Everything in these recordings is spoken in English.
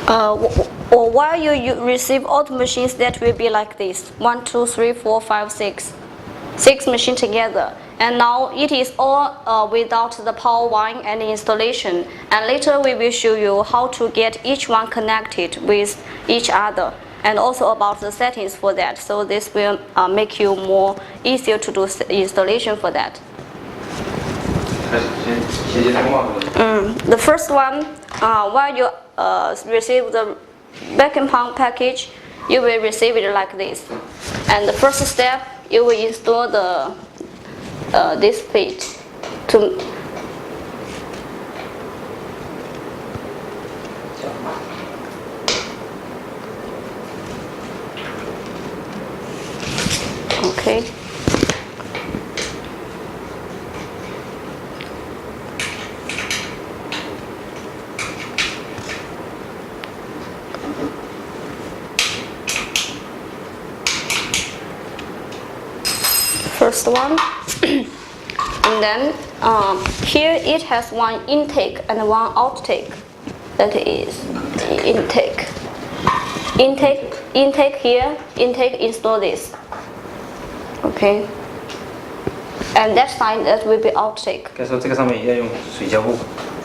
Or while you receive all the machines, that will be like this: 1, 2, 3, 4, 5, 6. 6 machines together. And now it is all without the power wiring and installation. And later we will show you how to get each one connected with each other, and also about the settings for that. So this will make you more easier to do installation for that. The first one, while you receive the vacuum pump package, you will receive it like this. And the first step, you will install the this feet to okay. First one. And then here it has one intake and one outtake. That is intake. Intake here. Intake install this. Okay. And that side that will be outtake. 该说这个上面一定要用水胶布，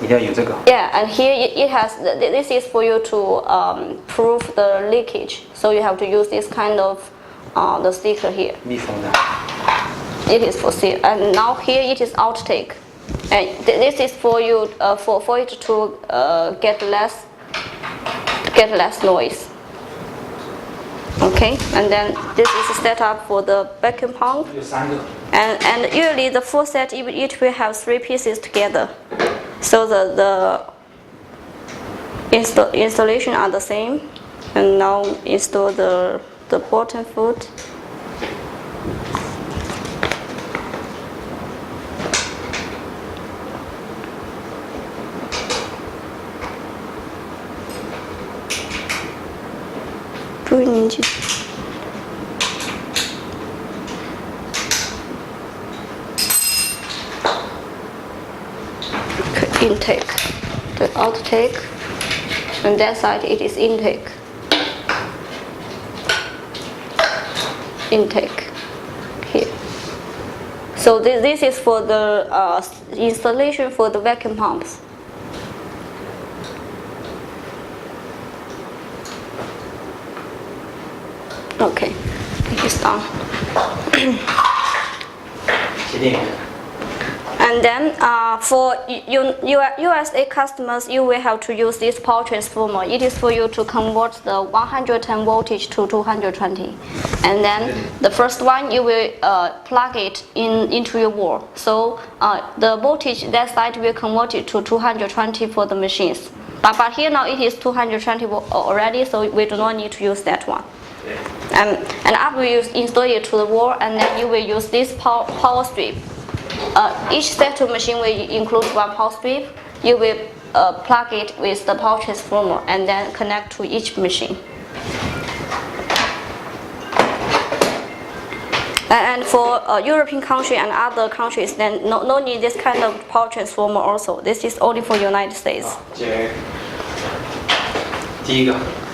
一定要有这个。Yeah, and here it has. This is for you to prove the leakage. So you have to use this kind of the sticker here. 密封的。 It is for seal, and now here it is outtake, and this is for you for it to get less noise. Okay, and then this is set up for the vacuum pump, and usually the full set it will have 3 pieces together, so the installation are the same, and now install the bottom foot. Intake, the outtake, and that side it is intake. Intake here. So this is for the installation for the vacuum pumps. Okay, it is done. And then for USA customers, you will have to use this power transformer. It is for you to convert the 110 voltage to 220. And then the first one, you will plug it into your wall. So the voltage that side will convert it to 220 for the machines. But here now it is 220 already, so we do not need to use that one. And after you install it to the wall, and then you will use this power strip. Each set of machine will include one power strip. You will plug it with the power transformer and then connect to each machine. And for European country and other countries, then no need this kind of power transformer also. This is only for United States.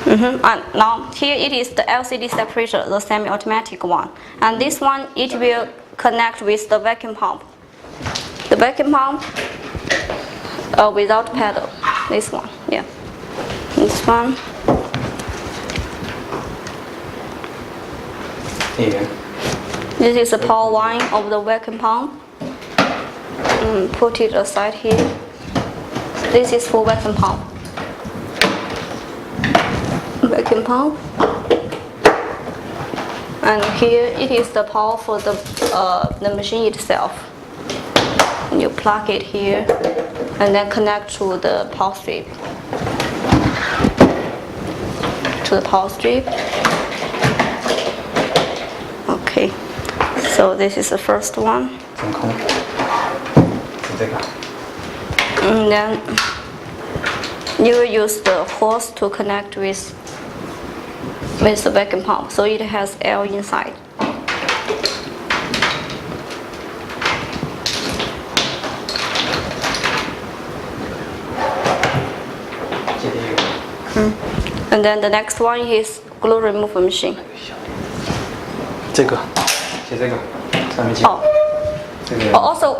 And now here it is the LCD separator, the semi-automatic one. And this one, it will connect with the vacuum pump. The vacuum pump without pedal. This one, yeah. This one. Yeah. This is the power line of the vacuum pump. Put it aside here. This is for vacuum pump. Vacuum pump. And here it is the power for the machine itself. And you plug it here and then connect to the power strip. To the power strip. Okay. So this is the first one. And then you will use the hose to connect with the vacuum pump, so it has air inside. And then the next one is glue removal machine. 这个，写这个，上面写。 Oh. 这个 Also,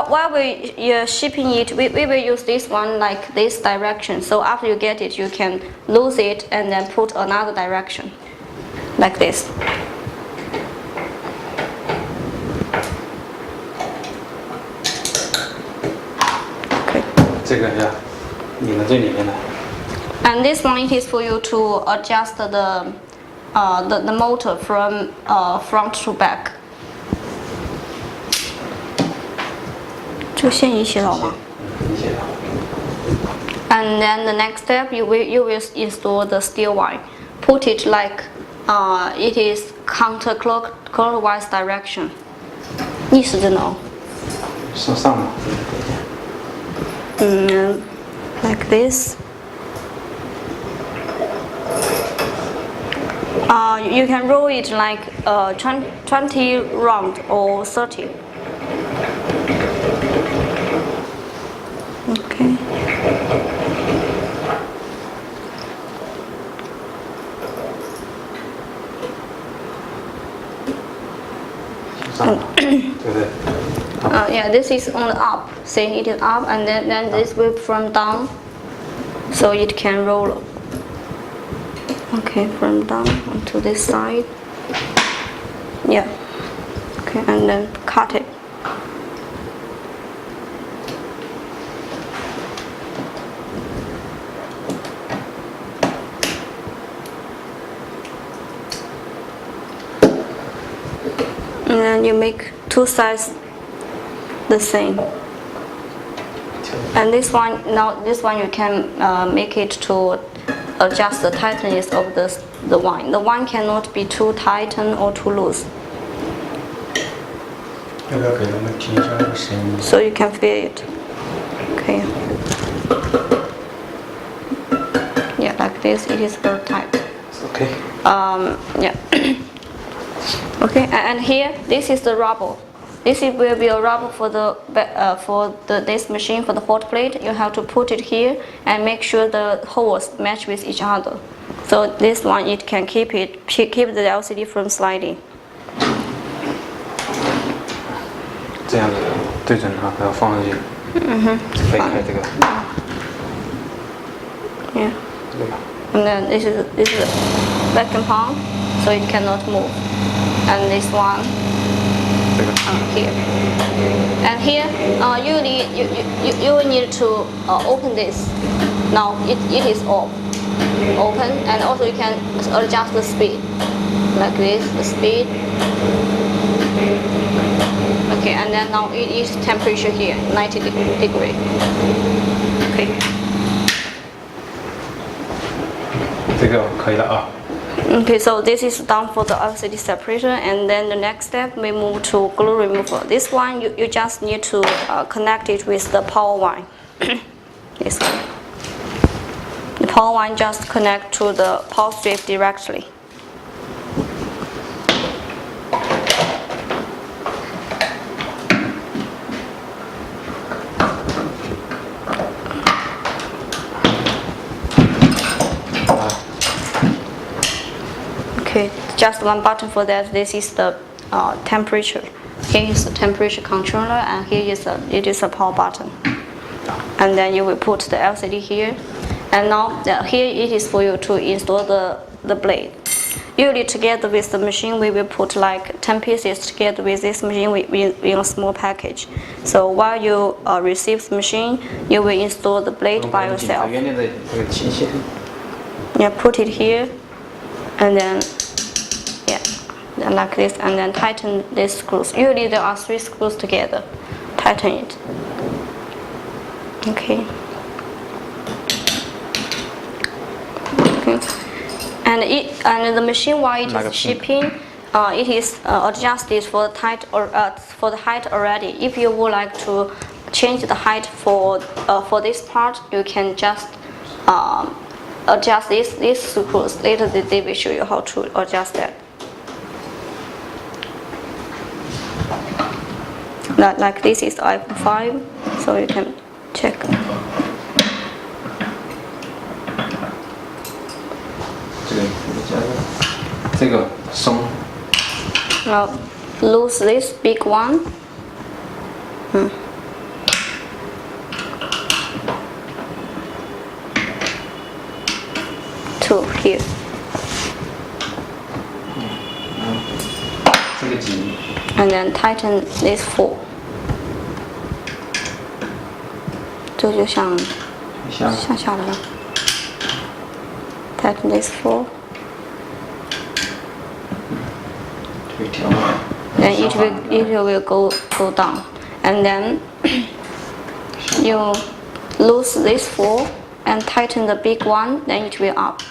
while we shipping it, we will use this one like this direction. So after you get it, you can lose it and then put another direction, like this. 这个呀，拧到最里面的。 And this one is for you to adjust the motor from front to back. 这个线已写好吗？你写的。 And then the next step, you will install the steel wire. Put it like it is counterclockwise direction. 逆时针哦。上嘛。 Like this. You can roll it like 20 round or 30. Okay. Yeah, this is on the up. See, it is up, and then this will from down, so it can roll. Okay, from down onto this side. Yeah. Okay, and then cut it. And then you make two sides the same. And this one, you can make it to adjust the tightness of the wine. The wine cannot be too tight or too loose. 要不要给他们听一下那个声音？ So you can feel it. Okay. Yeah, like this, it is very tight. Okay. Yeah. Okay, and here, this is the rubber. Will be a rubber for this machine for the hot plate. You have to put it here and make sure the holes match with each other. So this one, it can keep the LCD from sliding. 这样子对准它，然后放上去。可以开这个。 Yeah. 这个。 And then this is vacuum pump, so it cannot move. And this one. 这个。 Here. And here, you will need to open this. Now it is off. Open, and also you can adjust the speed, like this, the speed. Okay, and then now it is temperature here, 90 degree. Okay. 这个可以了啊。 Okay, so this is done for the LCD separator, and then the next step we move to glue removal. This one you just need to connect it with the power line. This one. The power line just connect to the power strip directly. Okay, just one button for that. This is the temperature. Here is the temperature controller, and here is it is a power button. And then you will put the LCD here. And now here it is for you to install the blade. Usually together with the machine, we will put like 10 pieces together with this machine in a small package. So while you receive the machine, you will install the blade by yourself. Yeah, put it here, and then like this, and then tighten these screws. Usually there are 3 screws together. Tighten it. Okay. Okay. And the machine while it is shipping, it is adjusted for the height already. If you would like to change the height for this part, you can just adjust these screws. Later they will show you how to adjust that. Like this is iPhone 5, so you can check. 这个松。 Now loose this big one. To here. 这个紧。 And then tighten this four. 这就像向下的了。Tighten this four. Then it will go down, and then you loose this four and tighten the big one. Then it will up.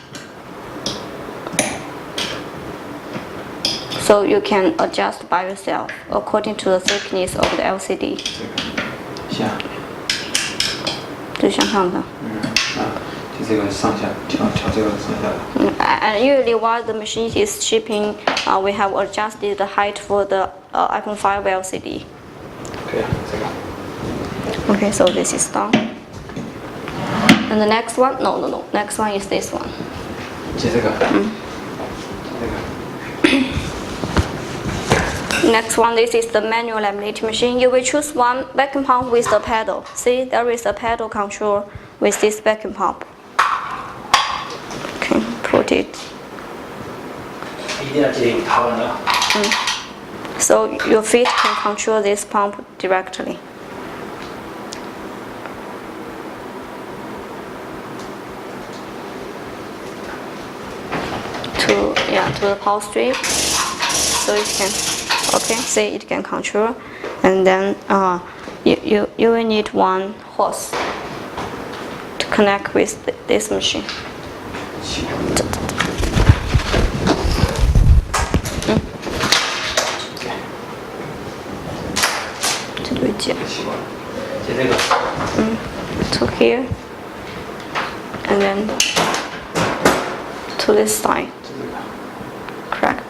So you can adjust by yourself according to the thickness of the LCD. 下。就向上的。就这个上下调这个上下的。And usually while the machine is shipping, we have adjusted the height for the iPhone 5 LCD. 可以啊，这个。 Okay, so this is done. And the next one, no. Next one is this one. 接这个。这个。 Next one, this is the manual laminating machine. You will choose one vacuum pump with the pedal. See, there is a pedal control with this vacuum pump. Okay, put it. 一定要接有踏板的。So your feet can control this pump directly. To the power strip, so it can, okay, see it can control, and then you will need one hose to connect with this machine. 这对接。接这个。To here, and then to this side. Correct.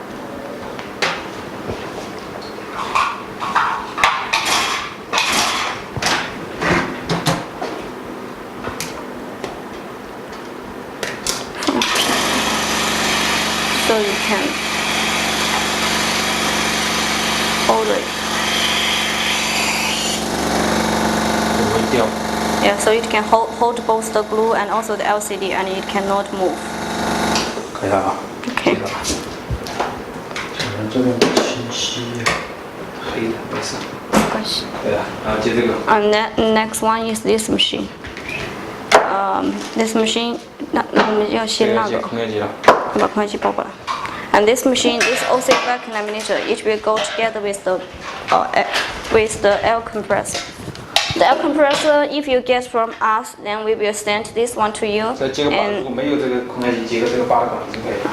So you can hold it. 不会掉。 Yeah, so it can hold both the glue and also the LCD, and it cannot move. 可以了啊。 Okay. 这边不清晰，黑的没事。没关系。对啊，然后接这个。And then next one is this machine. This machine, 那我们要先那个。空调机了。把空气包过来。And this machine, this OC vacuum laminator, it will go together with the air compressor. The air compressor, if you get from us, then we will send this one to you. 再接个把，如果没有这个空调机，接个这个拔的管子就可以了。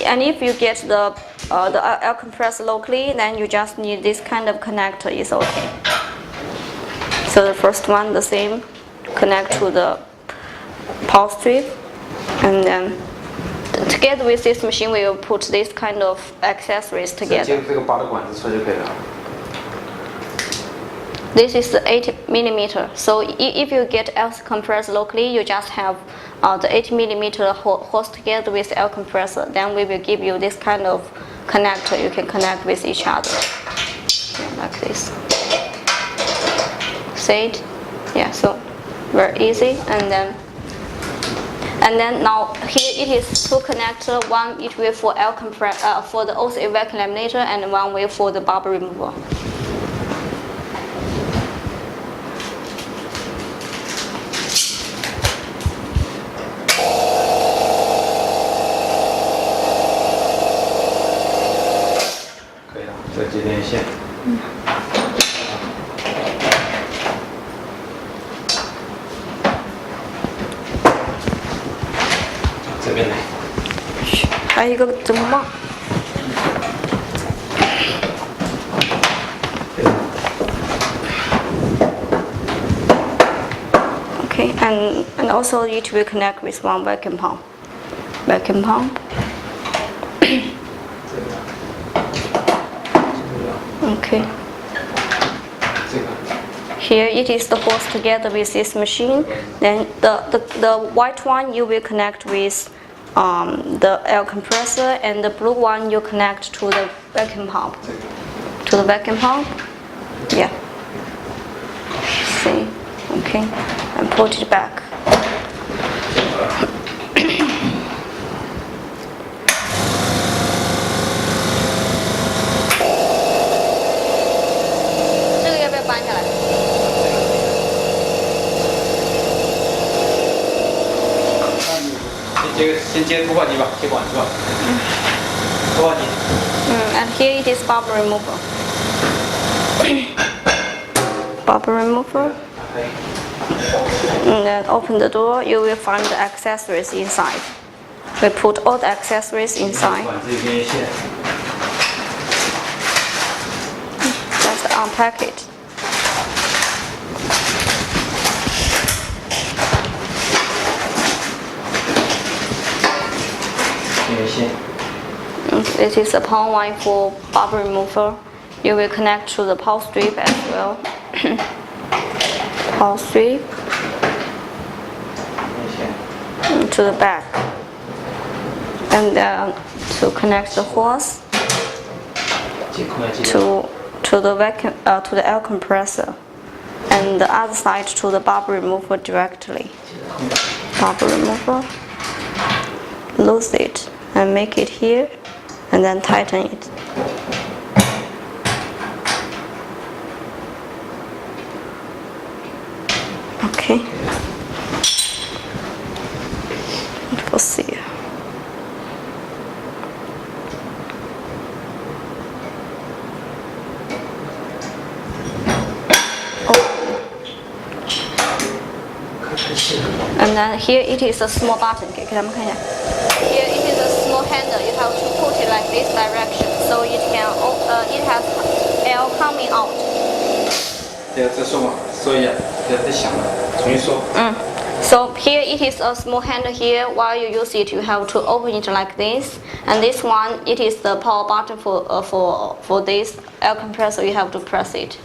And if you get the air compressor locally, then you just need this kind of connector. It's okay. So the first one, the same, connect to the power strip, and then together with this machine, we will put this kind of accessories 接 together. 这个拔的管子出来就可以了。 This is the 8mm. So if you get air compressor locally, you just have the 8mm hose together with air compressor. Then we will give you this kind of connector. You can connect with each other, yeah, like this. See it? Yeah. So very easy. And then now here it is two connector. One it will for air for the OC vacuum laminator, and one will for the bubble remover. 再接电线。这边来。还有一个怎么忘？ Okay, and also it will connect with one vacuum pump. Vacuum pump. Okay. Here it is the hose together with this machine. Then the white one you will connect with the air compressor, and the blue one you connect to the vacuum pump. To the vacuum pump? Yeah. See? Okay. And put it back. And here it is bubble remover. Bubble remover. And then open the door, you will find the accessories inside. We put all the accessories inside. Just unpack it. This is a power line for bubble remover. You will connect to the power strip as well. Power strip to the back, and then to connect the hose to the vacuum to the air compressor, and the other side to the bubble remover directly. Bubble remover. Loose it and make it here, and then tighten it. Okay. We'll see. And then here it is a small button. Here it is a small handle. You have to put it like this direction, so it can it has air coming out. So here it is a small handle here. While you use it, you have to open it like this. And this one, it is the power button for this air compressor. You have to press it.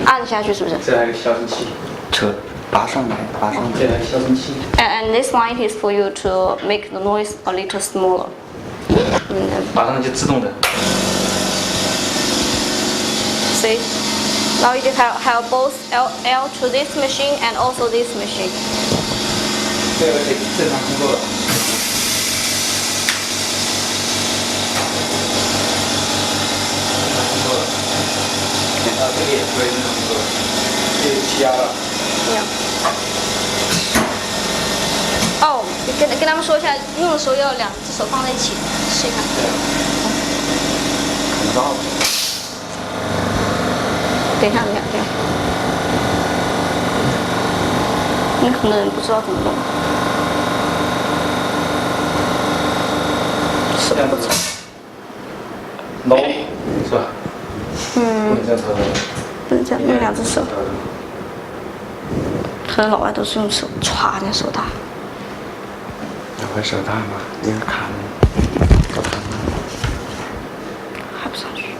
按下去是不是？这还有个消声器。车拔上来，拔上来。这还有消声器。And this one is for you to make the noise a little smaller. 拔上就自动的。See? Now you have both L to this machine and also this machine. 这个可以正常工作了。正常工作了。这个也可以正常工作了。这个气压了。哦，跟他们说一下，用的时候要两只手放在一起，试一下。很高。等一下，等一下，等一下。你很多人不知道怎么弄。手不长。搂，是吧？不能这样操作。不能这样，用两只手。可能老外都是用手歘，那手大。要会手大吗？应该卡手大吗？还不上去，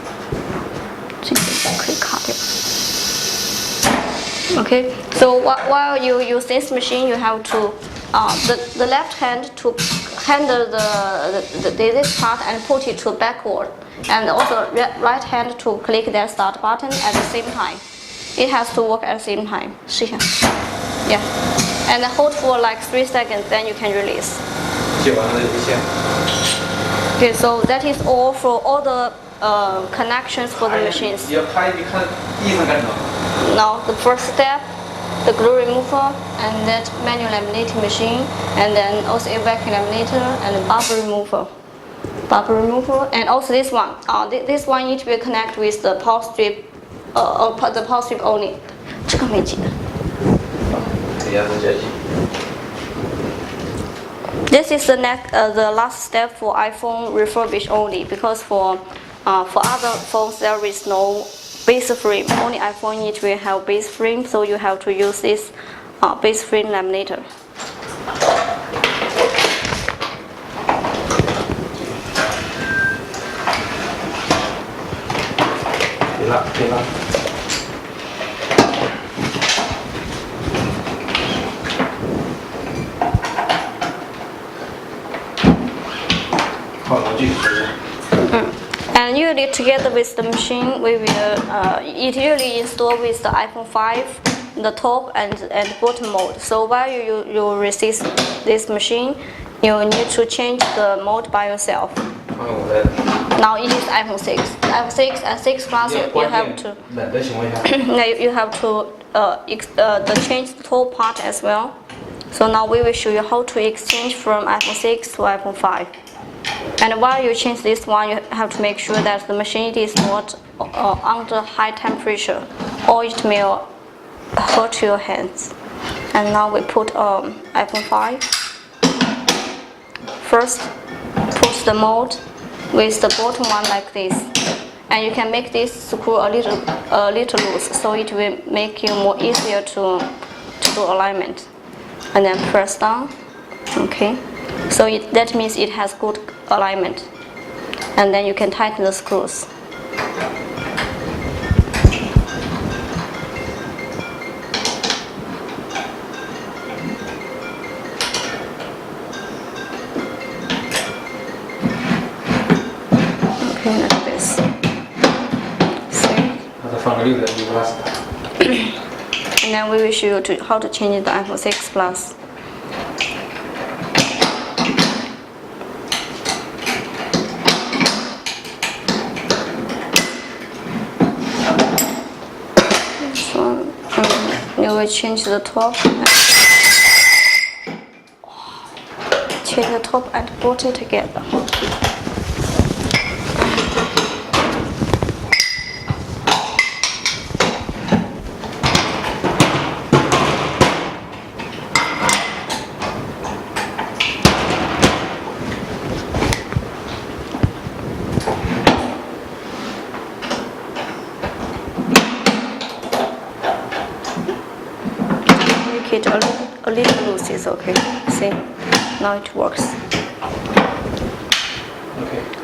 这个可以卡掉。Okay, so while you use this machine, you have to the left hand to handle this part and put it to backward, and also right hand to click that start button at the same time. It has to work at the same time. 试一下。Yeah, and hold for like 3 seconds, then you can release. 接完了就线。Okay, so that is all for all the connections for the machines. 你要拍，你看地上干什么？ Now the first step, the glue remover and that manual laminating machine, and then also a vacuum laminator and a bubble remover, and also this one. This one need to be connected with the power strip, the power strip only. 这个没记得。This is the last step for iPhone refurbished only, because for other phones there is no base frame. Only iPhone need to have base frame, so you have to use this base frame laminator. 可以了。具体说一下。And usually together with the machine, we will it usually installed with the iPhone 5, the top and bottom mode. So while you receive this machine, you need to change the mode by yourself. Now it is iPhone 6. iPhone 6 and 6 Plus, you have to. You have to change the top part as well. So now we will show you how to exchange from iPhone 6 to iPhone 5. And while you change this one, you have to make sure that the machine is not under high temperature, or it may hurt your hands. And now we put iPhone 5. First, put the mode with the bottom one like this, and you can make this screw a little loose, so it will make you more easier to do alignment. And then press down. Okay. So that means it has good alignment. And then you can tighten the screws. Okay, like this. See? And then we will show you how to change the iPhone 6 Plus. You will change the top. Change the top and bottom together. It a little loose is okay. See, now it works.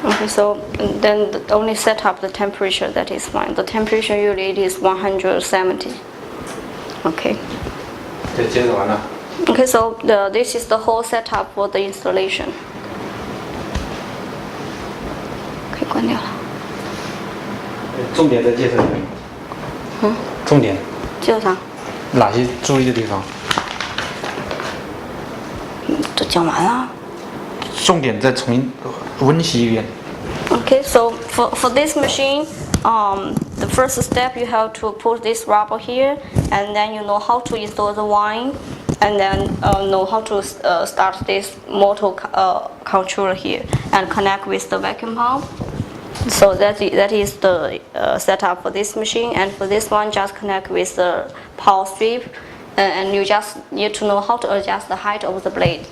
Okay, so then only set up the temperature, that is fine. The temperature usually it is 170. Okay. Okay, so this is the whole setup for the installation. 可以关掉了。重点再介绍一下。重点。介绍啥？哪些注意的地方？都讲完了。重点再重新温习一遍。Okay, so for this machine, the first step you have to put this rubber here, and then you know how to install the wine, and then know how to start this motor controller here and connect with the vacuum pump. So that is the setup for this machine, and for this one just connect with the power strip, and you just need to know how to adjust the height of the blade.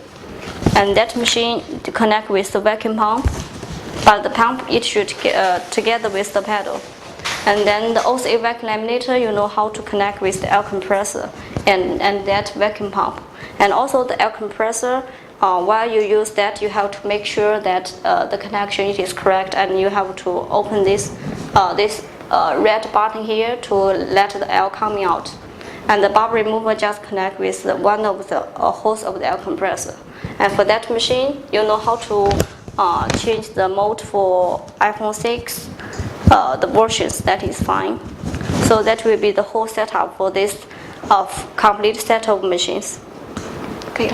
And that machine to connect with the vacuum pump, but the pump it should together with the pedal. And then the OCA vacuum laminator, you know how to connect with the air compressor and that vacuum pump. And also the air compressor, while you use that, you have to make sure that the connection is correct, and you have to open this red button here to let the air coming out. And the bubble remover just connect with one of the hose of the air compressor. And for that machine, you know how to change the mode for iPhone 6, the versions, that is fine. So that will be the whole setup for this complete set of machines. Okay.